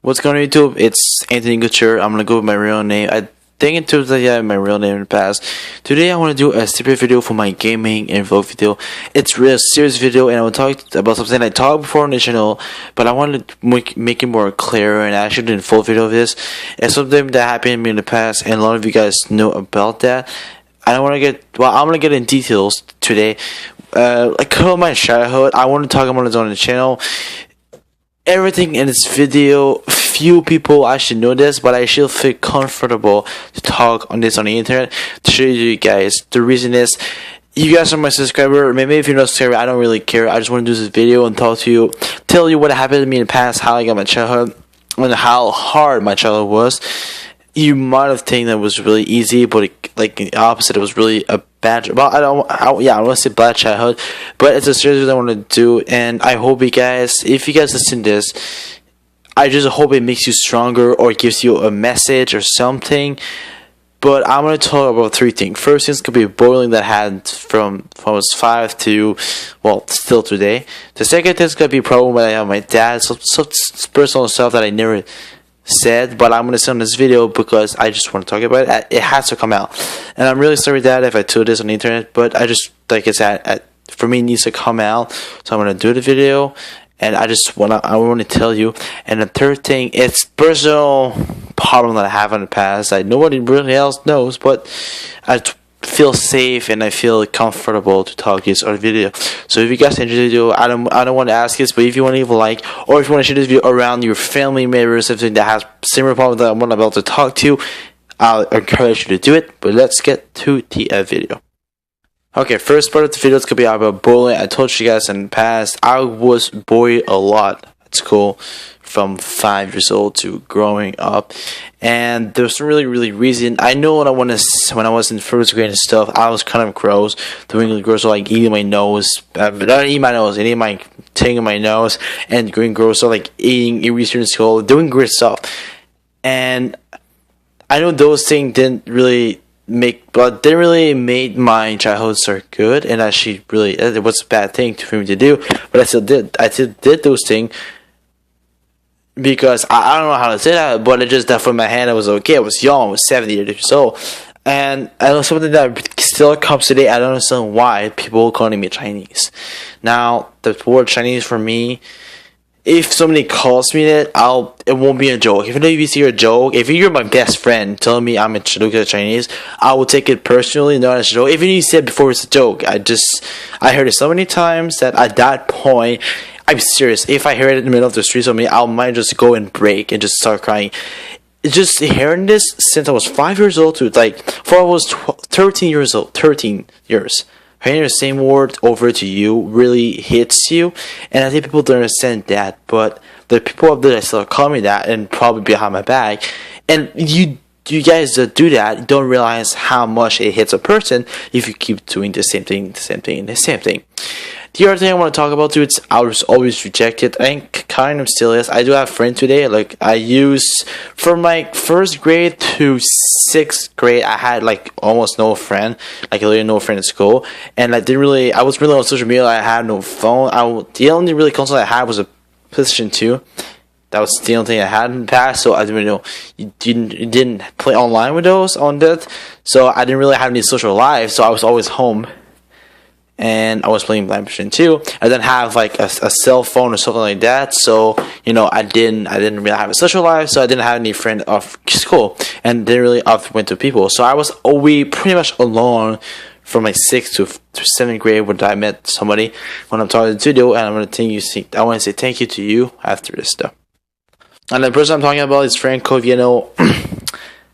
What's going on YouTube? It's Anthony Couture. I'm gonna go with my real name. I think it turns out I had my real name in the past. Today I want to do a stupid video for my gaming and vlog video. It's a real serious video and I will talk about something I talked before on the channel, but I wanted to make it more clear and actually did a full video of this. It's something that happened to me in the past and a lot of you guys know about that. I don't want to I'm gonna get in details today. Like my childhood, I want to talk about it on the channel. Everything in this video, few people actually know this, but I still feel comfortable to talk on this on the internet to show you guys. The reason is, you guys are my subscriber. Maybe if you're not a subscriber, I don't really care. I just want to do this video and talk to you, tell you what happened to me in the past, how I got my childhood, and how hard my childhood was. You might have think that was really easy, but like the opposite, it was really a bad. Well, I don't want to say bad childhood, but it's a series I want to do, and I hope you guys, if you guys listen to this, I just hope it makes you stronger or gives you a message or something. But I'm gonna talk about three things. First things could be bullying that I had from I was 5 to, well, still today. The second thing is gonna be a problem that I have with my dad. So personal stuff that I never said, but I'm gonna say on this video because I just want to talk about it. It has to come out, and I'm really sorry, Dad, if I told this on the internet. But I just, like I said, for me, it needs to come out, so I'm gonna do the video, and I want to tell you. And the third thing, it's personal problem that I have in the past that nobody really else knows, but I feel safe and I feel comfortable to talk this on video. So if you guys enjoy the video, I don't want to ask this, but if you want to leave a like, or if you want to share this video around your family members, something that has similar problems that I'm about to talk to, I'll encourage you to do it. But let's get to the video. Okay, first part of the video is gonna be about bullying. I told you guys in the past, I was bullied a lot at school from 5 years old to growing up, and there's really reason. I know when I was in first grade and stuff, I was kind of gross, doing gross, like eating my nose, not eating my nose, eating my thing in my nose, and going gross, so like eating erasers in school, doing weird stuff. And I know those things didn't really make my childhood so good, and actually really it was a bad thing for me to do, but I still did those things because I don't know how to say that, but it just that from my hand I was okay. I was young, I was 70 years old, and I know something that still comes today. I don't understand why people calling me Chinese. Now the word Chinese for me, if somebody calls me that, it won't be a joke. Even if you see a joke, if you're my best friend telling me I'm a Chinese, I will take it personally, not as a joke. Even if you said before it's a joke, I heard it so many times that at that point, I'm serious. If I hear it in the middle of the street of me, I might just go and break and just start crying. Just hearing this since I was 5 years old to before I was 13 years old, 13 years. Hearing the same word over to you really hits you, and I think people don't understand that, but the people up there that still call me that and probably behind my back, and you guys that do that don't realize how much it hits a person if you keep doing the same thing. The other thing I want to talk about too, it's I was always rejected. I think kind of still is. I do have friends today. Like I used from my first grade to 6th grade, I had like almost no friend, like literally no friend in school, and I was really on social media. I had no phone. The only really console I had was a PlayStation 2. That was the only thing I had in the past, so I didn't know you didn't play online with those on that. So I didn't really have any social life. So I was always home. And I was playing PlayStation 2. I didn't have like a cell phone or something like that, so I didn't really have a social life, so I didn't have any friend of school, and didn't really often went to people. So I was always pretty much alone from my 6th to 7th grade when I met somebody when I'm talking to you, and I want to say thank you to you after this stuff. And the person I'm talking about is Franco.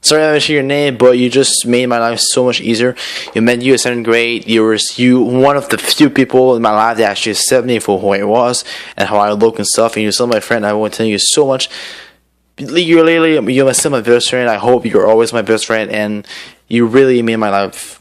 Sorry I mentioned your name, but you just made my life so much easier. You met you in 7th grade. You one of the few people in my life that actually accepted me for who I was and how I look and stuff. And you're still my friend. I want to thank you so much. You're still my best friend. I hope you're always my best friend, and you really made my life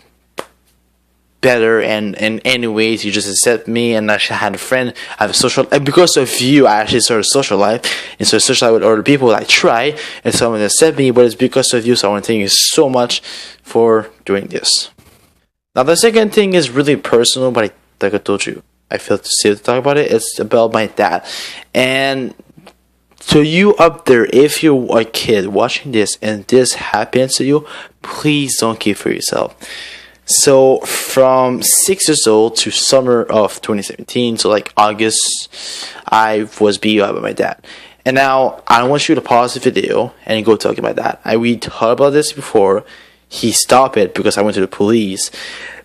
better, and in any ways you just accept me, and I actually had a friend. I have a social, and because of you I actually started a social life, and so social life with other people. I try, and someone accept me, but it's because of you. So I want to thank you so much for doing this. Now the second thing is really personal, but like I told you, I feel safe to talk about it. It's about my dad, and So you up there, if you're a kid watching this and this happens to you, please don't keep for yourself. So from 6 years old to summer of 2017, so like August, I was beat up by my dad. And now I want you to pause the video and go talk about that. We talked about this before. He stopped it because I went to the police.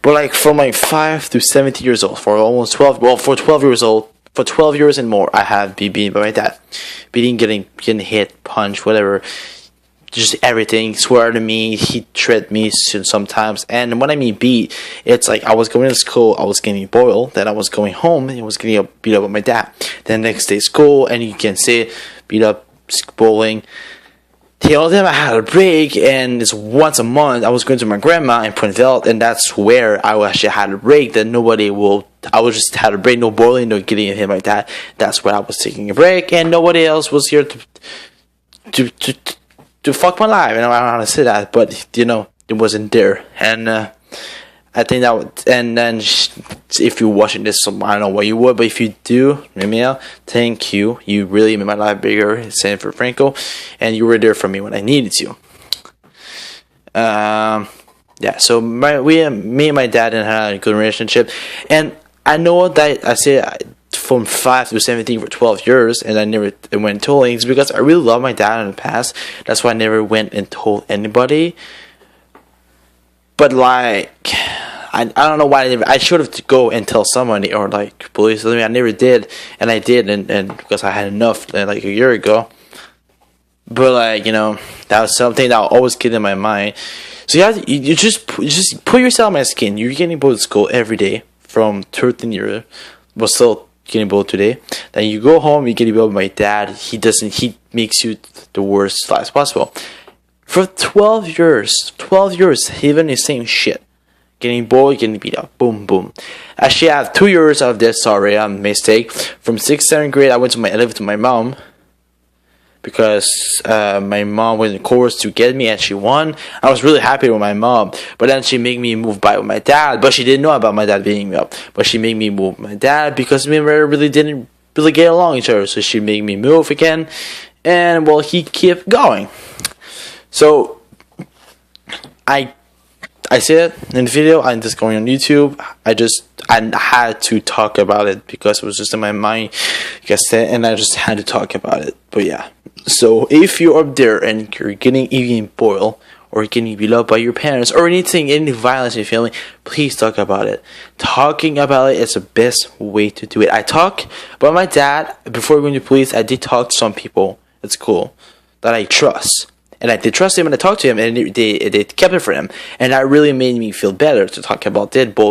But like from like 5 to 17 years old, for almost 12, well, for 12 years old, for 12 years and more, I have been beaten by my dad. Beating, getting hit, punched, whatever. Just everything. Swear to me, he threatened me sometimes. And when I mean beat, it's like I was going to school, I was getting boiled, then I was going home, and I was getting beat up by my dad. Then next day school, and you can say beat up, bowling. The only time I had a break, and it's once a month, I was going to my grandma in Pointville, and that's where I actually had a break. That nobody will. I was just had a break, no bowling, no getting hit like that. That's where I was taking a break, and nobody else was here to fuck my life. And I don't know how to say that, but you know, it wasn't there. And I think that would, and then if you're watching this, I don't know what you would, but if you do, email, thank you. You really made my life bigger. Same for Franco, and you were there for me when I needed you. Yeah. So me and my dad had a good relationship, and I know that I say from 5 to 17 for 12 years, and I never went and told things because I really love my dad in the past. That's why I never went and told anybody. But like, I don't know why I should have go and tell somebody or like police. I never did, and I did, and because I had enough like a year ago. But like, you know, that was something that will always get in my mind. So you just put yourself in my skin. You're getting bullied at school every day from 13 years, but still getting bullied today. Then you go home, you get bullied by my dad. He makes you the worst life possible. For 12 years, even the same shit. Getting bullied, getting beat up. Boom, boom. Actually, I have 2 years of this. Sorry, I'm a mistake. From 6th, 7th grade, I went to my mom. Because my mom went in course to get me, and she won. I was really happy with my mom. But then she made me move by with my dad. But she didn't know about my dad beating me up. But she made me move with my dad because me and Mary really didn't really get along with each other. So she made me move again. And, well, he kept going. So, I said it in the video. I'm just going on YouTube. I had to talk about it because it was just in my mind, and I just had to talk about it. But yeah. So if you're up there and you're getting boiled or getting beat up by your parents or anything, any violence in your family, please talk about it. Talking about it is the best way to do it. I talk about my dad before going to police. I did talk to some people at school that I trust. And I did trust him, and I talked to him, and they kept it for him. And that really made me feel better to talk about that. Well,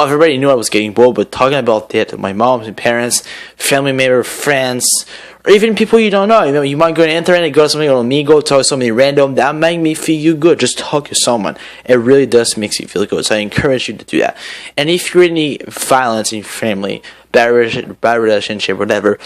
everybody knew I was getting bold, but talking about that, my mom and parents, family members, friends, or even people you don't know. You know, you might go on the internet and go to something on me, go talk to somebody random. That might make me feel good. Just talk to someone. It really does make you feel good. So I encourage you to do that. And if you're in any violence in your family, bad relationship, whatever,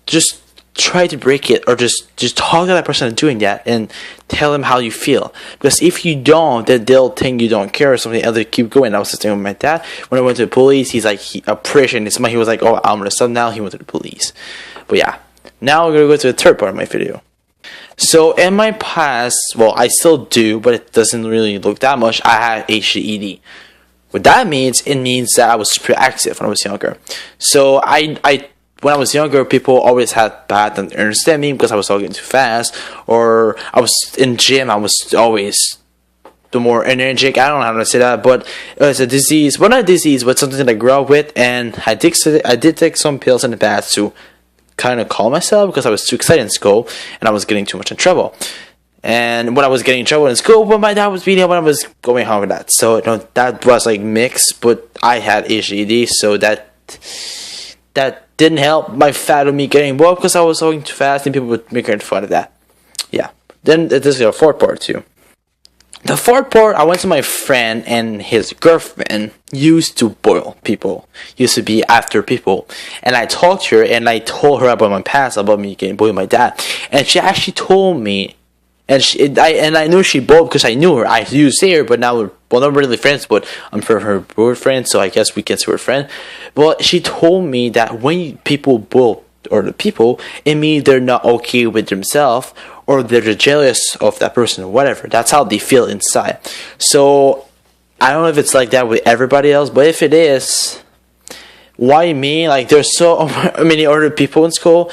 just try to break it, or just talk to that person doing that and tell them how you feel. Because if you don't, then they'll think you don't care or something else. They keep going. I was just saying with my dad, when I went to the police, he's like, he appreciated it. He was like, oh, I'm gonna stop now. He went to the police. But yeah, now we're gonna go to the third part of my video. So in my past, well, I still do, but it doesn't really look that much. I had ADHD. What that means, it means that I was super active when I was younger. So when I was younger, people always had bad understand me because I was talking too fast, or I was in gym. I was always the more energetic. I don't know how to say that, but it was a disease. Well, not a disease, but something that I grew up with, and I did take some pills in the past to kind of calm myself because I was too excited in school and I was getting too much in trouble. And when I was getting in trouble in school, but my dad was beating me when I was going home with that. So that was like mixed, but I had ADHD, so that didn't help my fat of me getting woke because I was talking too fast and people would make fun of that. Yeah. Then this is the fourth part too. The fourth part, I went to my friend and his girlfriend used to boil people. Used to be after people. And I talked to her and I told her about my past, about me getting boiled by my dad. And she actually told me, and I knew she boiled because I knew her. I used to see her, but now we're not really friends, but I'm her friend, so I guess we can say we're friends. But she told me that when people boil or the people, it means they're not okay with themselves, or they're jealous of that person or whatever. That's how they feel inside. So I don't know if it's like that with everybody else, but if it is, why me? Like, there's so many other people in school.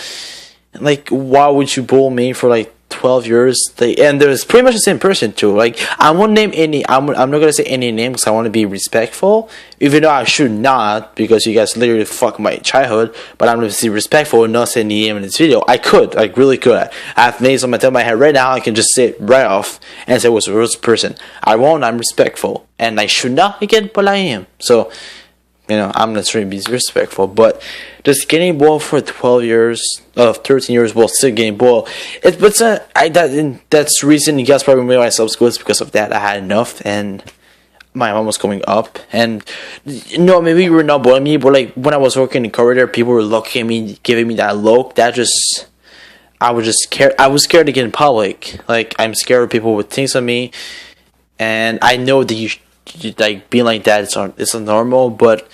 Like, why would you bully me for like 12 years? And there's pretty much the same person too. Like, I won't name any. I'm not gonna say any name because I want to be respectful, even though I should not, because you guys literally fuck my childhood. But I'm gonna be respectful and not say any name in this video. I could, like, really could. I have names on my top of my head right now. I can just say it right off and say it was a real person. I won't. I'm respectful, and I should not again, but I am. So, you know, I'm not trying to be respectful, but just getting boiled for 12 years, 13 years, well, still getting boiled. That's the reason you guys probably made myself school is because of that. I had enough, and my mom was going up, and maybe you were not boiling me, but like when I was working in the corridor, people were looking at me, giving me that look. I was just scared. I was scared to get in public. Like, I'm scared of people would think of me, and I know that you like being like that, it's normal, but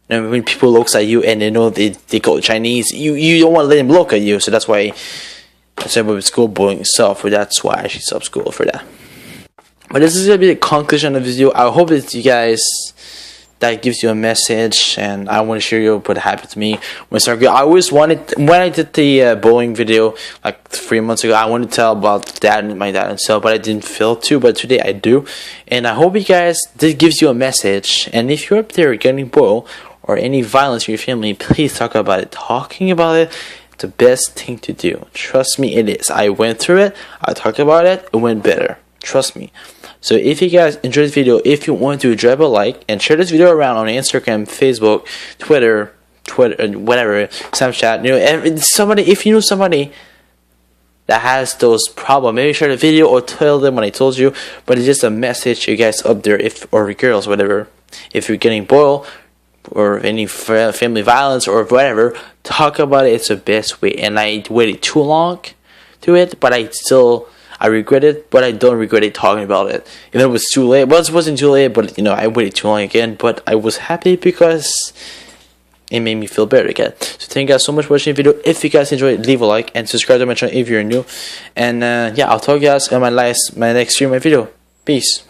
you know, when people looks at you and they know they go Chinese, you don't want to let them look at you. So that's why I said with school bullying itself, but that's why I actually stopped school for that. But this is gonna be the conclusion of the video. I hope that you guys, that gives you a message, and I want to share you what happened to me when I started. I always wanted, when I did the bullying video like 3 months ago, I wanted to tell about my dad and stuff, but I didn't feel to. But today I do, and I hope you guys, this gives you a message. And if you're up there getting bullied or any violence in your family, please talk about it. Talking about it, it's the best thing to do. Trust me, it is. I went through it. I talked about it. It went better. Trust me. So if you guys enjoyed this video, if you want to, drop a like and share this video around on Instagram, Facebook, Twitter, whatever, Snapchat. You know, somebody, if you know somebody that has those problems, maybe share the video or tell them what I told you. But it's just a message, you guys up there, or girls, whatever. If you're getting boiled or any family violence or whatever, talk about it. It's the best way. And I waited too long to it, but I regret it, but I don't regret it talking about it. Even though it was too late. Well, it wasn't too late, but you know, I waited too long again. But I was happy because it made me feel better again. So thank you guys so much for watching the video. If you guys enjoyed it, leave a like and subscribe to my channel if you're new. And yeah, I'll talk to you guys in my next stream, my video. Peace.